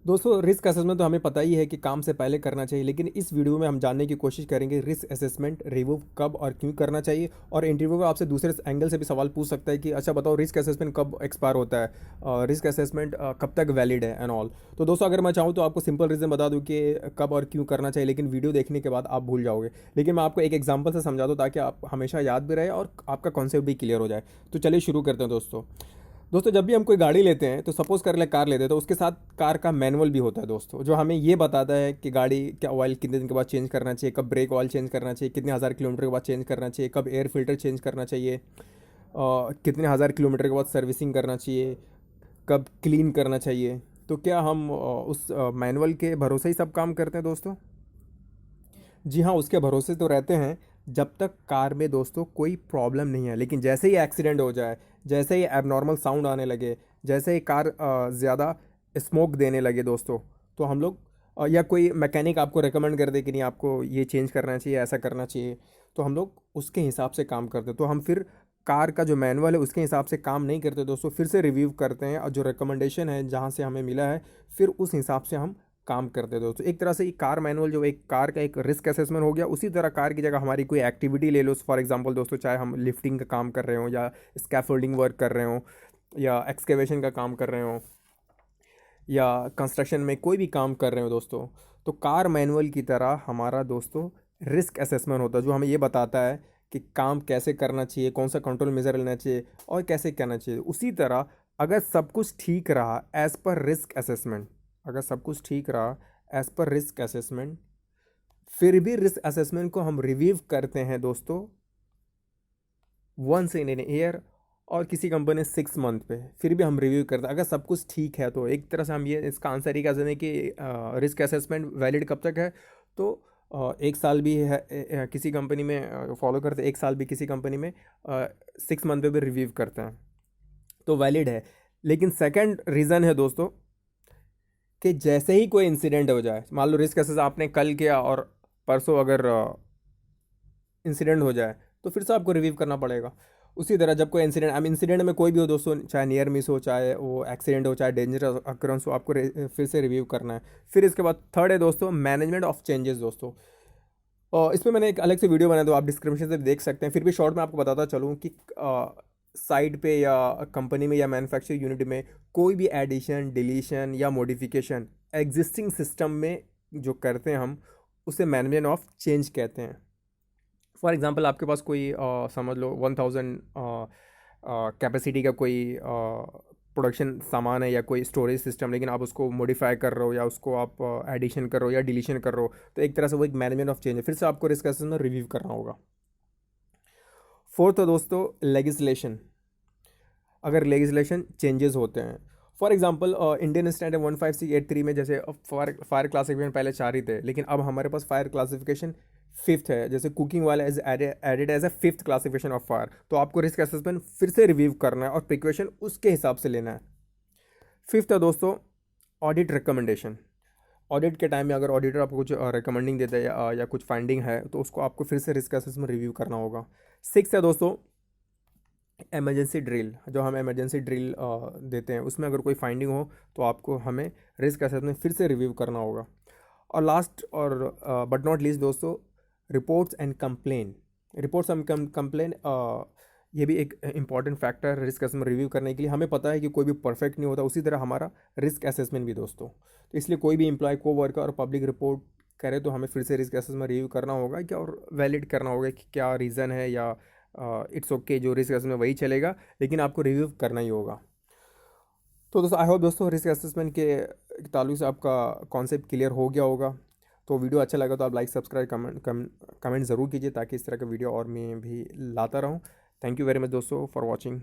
दोस्तों risk assessment तो हमें पता ही है कि काम से पहले करना चाहिए, लेकिन इस वीडियो में हम जानने की कोशिश करेंगे रिस्क असेसमेंट रिव्यू कब और क्यों करना चाहिए। और इंटरव्यू में आपसे दूसरे एंगल से भी सवाल पूछ सकता है कि अच्छा बताओ रिस्क असेसमेंट कब एक्सपायर होता है, रिस्क असेसमेंट कब तक वैलिड है एंड ऑल। तो दोस्तों अगर मैं चाहूँ तो आपको सिंपल रीज़न बता दूँ कि कब और क्यों करना चाहिए, लेकिन वीडियो देखने के बाद आप भूल जाओगे। लेकिन मैं आपको एक एग्जाम्पल से समझा दूँ ताकि आप हमेशा याद भी रहे और आपका कॉन्सेप्ट भी क्लियर हो जाए। तो चलिए शुरू करते हैं दोस्तों। दोस्तों जब भी हम कोई गाड़ी लेते हैं तो सपोज कर ले कार लेते हैं तो उसके साथ कार का मैनुअल भी होता है दोस्तों, जो हमें ये बताता है कि गाड़ी का ऑयल कितने दिन के बाद चेंज करना चाहिए, कब ब्रेक ऑयल चेंज करना चाहिए, कितने हज़ार किलोमीटर के बाद चेंज करना चाहिए, कब एयर फिल्टर चेंज करना चाहिए, कितने हज़ार किलोमीटर के बाद सर्विसिंग करना चाहिए, कब क्लीन करना चाहिए। तो क्या हम उस मैनुअल के भरोसे ही सब काम करते हैं दोस्तों? जी हाँ, उसके भरोसे तो रहते हैं जब तक कार में दोस्तों कोई प्रॉब्लम नहीं है। लेकिन जैसे ही एक्सीडेंट हो जाए, जैसे ही एबनॉर्मल साउंड आने लगे, जैसे ही कार ज़्यादा स्मोक देने लगे दोस्तों, तो हम लोग या कोई मैकेनिक आपको रेकमेंड कर दे कि नहीं आपको ये चेंज करना चाहिए, ऐसा करना चाहिए, तो हम लोग उसके हिसाब से काम करते। तो हम फिर कार का जो मैनुअल है उसके हिसाब से काम नहीं करते दोस्तों, फिर से रिव्यू करते हैं और जो रिकमेंडेशन है जहाँ से हमें मिला है फिर उस हिसाब से हम काम करते हैं दोस्तों। एक तरह से ये कार मैनुअल जो एक कार का एक रिस्क असेसमेंट हो गया, उसी तरह कार की जगह हमारी कोई एक्टिविटी ले लो। फॉर एग्जांपल दोस्तों, चाहे हम लिफ्टिंग का काम कर रहे हो या स्कैफोल्डिंग वर्क कर रहे हो या एक्सकेवेशन का काम कर रहे हो या कंस्ट्रक्शन में कोई भी काम कर रहे हो दोस्तों, तो कार मैनुअल की तरह हमारा दोस्तों रिस्क असेसमेंट होता है, जो हमें ये बताता है कि काम कैसे करना चाहिए, कौन सा कंट्रोल मेजर लेना चाहिए और कैसे करना चाहिए। उसी तरह अगर सब कुछ ठीक रहा एज़ पर रिस्क असेसमेंट, अगर सब कुछ ठीक रहा एज़ पर रिस्क असेसमेंट, फिर भी रिस्क असेसमेंट को हम रिव्यू करते हैं दोस्तों वंस इन एन ईयर और किसी कंपनी 6 मंथ पे फिर भी हम रिव्यू करते हैं अगर सब कुछ ठीक है। तो एक तरह से हम ये इसका आंसर ही कह सकते हैं कि रिस्क असेसमेंट वैलिड कब तक है। तो 1 साल भी है किसी कंपनी में फॉलो करते हैं, 1 साल भी किसी कंपनी में 6 मंथ पे भी रिव्यू करते हैं, तो वैलिड है। लेकिन सेकंड रीज़न है दोस्तों कि जैसे ही कोई इंसिडेंट हो जाए, मान लो रिस्क असेस आपने कल किया और परसों अगर इंसिडेंट हो जाए तो फिर से आपको रिव्यू करना पड़ेगा। उसी तरह जब कोई इंसिडेंट, अब इंसिडेंट में कोई भी हो दोस्तों, चाहे नियर मिस हो, चाहे वो एक्सीडेंट हो, चाहे डेंजरस अक्रंस हो, आपको फिर से रिव्यू करना है। फिर इसके बाद थर्ड है दोस्तों मैनेजमेंट ऑफ चेंजेस दोस्तों। और इस पर मैंने एक अलग से वीडियो बनाया, तो आप डिस्क्रिप्शन से देख सकते हैं। फिर भी शॉर्ट में आपको बताता चलूँ कि साइट पे या कंपनी में या मैन्युफैक्चरिंग यूनिट में कोई भी एडिशन डिलीशन या मॉडिफिकेशन एग्जिस्टिंग सिस्टम में जो करते हैं हम, उसे मैनेजमेंट ऑफ चेंज कहते हैं। फॉर एग्जांपल आपके पास कोई समझ लो 1000 कैपेसिटी का कोई प्रोडक्शन सामान है या कोई स्टोरेज सिस्टम, लेकिन आप उसको मॉडिफाई कर रहे हो या उसको आप एडिशन कर रहे हो या डिलीशन कर रहे हो, तो एक तरह से वो एक मैनेजमेंट ऑफ चेंज है। फिर से आपको रिस्क असेसमेंट रिव्यू करना होगा। फोर्थ है दोस्तों लेगिस्लेशन, अगर लेगिस्लेशन चेंजेस होते हैं। फॉर एग्जांपल इंडियन स्टैंडर्ड 15683 में जैसे फायर फायर क्लासिफिकेशन पहले 4 ही थे, लेकिन अब हमारे पास फायर क्लासिफिकेशन फिफ्थ है। जैसे कुकिंग वाला is added as a fifth classification of fire, तो आपको रिस्क असेसमेंट फिर से रिव्यू करना है और प्रिकॉशन उसके हिसाब से लेना है। फिफ्थ है दोस्तों ऑडिट रिकमेंडेशन, ऑडिट के टाइम में अगर ऑडिटर आपको कुछ रिकमेंडिंग देता है या कुछ फाइंडिंग है तो उसको आपको फिर से रिस्क असेसमेंट रिव्यू करना होगा। सिक्स है दोस्तों इमरजेंसी ड्रिल, जो हम इमरजेंसी ड्रिल देते हैं उसमें अगर कोई फाइंडिंग हो तो आपको हमें रिस्क असेसमेंट फिर से रिव्यू करना होगा। और लास्ट और बट नॉट लीस्ट दोस्तों reports and complain, reports and complain, ये भी एक इंपॉर्टेंट फैक्टर है रिस्क असेसमेंट रिव्यू करने के लिए। हमें पता है कि कोई भी परफेक्ट नहीं होता, उसी तरह हमारा रिस्क असेसमेंट भी दोस्तों। तो इसलिए कोई भी एम्प्लॉय को वर्कर और पब्लिक रिपोर्ट करे तो हमें फिर से रिस्क असेसमेंट रिव्यू करना होगा क्या, और वैलिड करना होगा कि क्या रीज़न है, या इट्स ओके जो रिस्क असेसमेंट वही चलेगा, लेकिन आपको रिव्यू करना ही होगा। तो दोस्तों आई होप दोस्तों रिस्क असेसमेंट के ताल्लुक से आपका कॉन्सेप्ट क्लियर हो गया होगा। तो वीडियो अच्छा लगा तो आप लाइक सब्सक्राइब कमेंट ज़रूर कीजिए ताकि इस तरह का वीडियो और मैं भी लाता रहूँ। थैंक यू वेरी मच दोस्तों फॉर वॉचिंग।